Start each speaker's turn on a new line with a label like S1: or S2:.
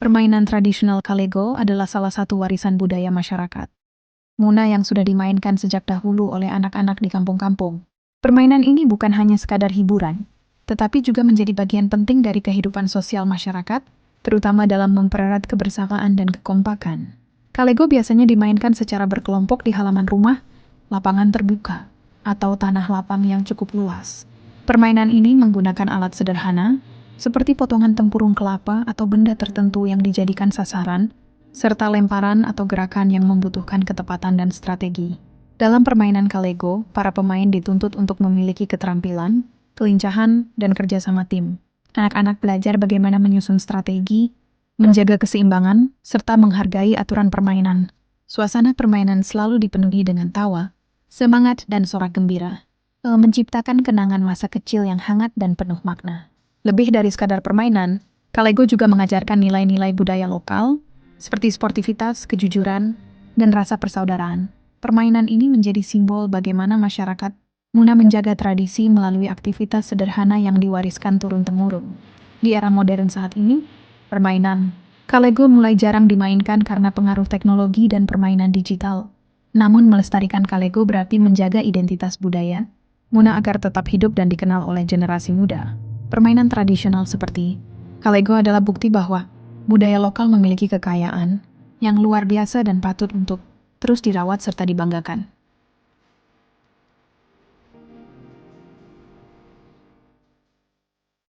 S1: Permainan tradisional Kalego adalah salah satu warisan budaya masyarakat Muna yang sudah dimainkan sejak dahulu oleh anak-anak di kampung-kampung. Permainan ini bukan hanya sekadar hiburan, tetapi juga menjadi bagian penting dari kehidupan sosial masyarakat, terutama dalam mempererat kebersamaan dan kekompakan. Kalego biasanya dimainkan secara berkelompok di halaman rumah, lapangan terbuka, atau tanah lapang yang cukup luas. Permainan ini menggunakan alat sederhana, seperti potongan tempurung kelapa atau benda tertentu yang dijadikan sasaran, serta lemparan atau gerakan yang membutuhkan ketepatan dan strategi. Dalam permainan Kalego, para pemain dituntut untuk memiliki keterampilan, kelincahan, dan kerjasama tim. Anak-anak belajar bagaimana menyusun strategi, menjaga keseimbangan, serta menghargai aturan permainan. Suasana permainan selalu dipenuhi dengan tawa, semangat, dan sorak gembira, menciptakan kenangan masa kecil yang hangat dan penuh makna. Lebih dari sekadar permainan, Kalego juga mengajarkan nilai-nilai budaya lokal, seperti sportivitas, kejujuran, dan rasa persaudaraan. Permainan ini menjadi simbol bagaimana masyarakat Muna menjaga tradisi melalui aktivitas sederhana yang diwariskan turun-temurun. Di era modern saat ini, permainan Kalego mulai jarang dimainkan karena pengaruh teknologi dan permainan digital. Namun melestarikan Kalego berarti menjaga identitas budaya Muna agar tetap hidup dan dikenal oleh generasi muda. Permainan tradisional seperti Kalego adalah bukti bahwa budaya lokal memiliki kekayaan yang luar biasa dan patut untuk terus dirawat serta dibanggakan.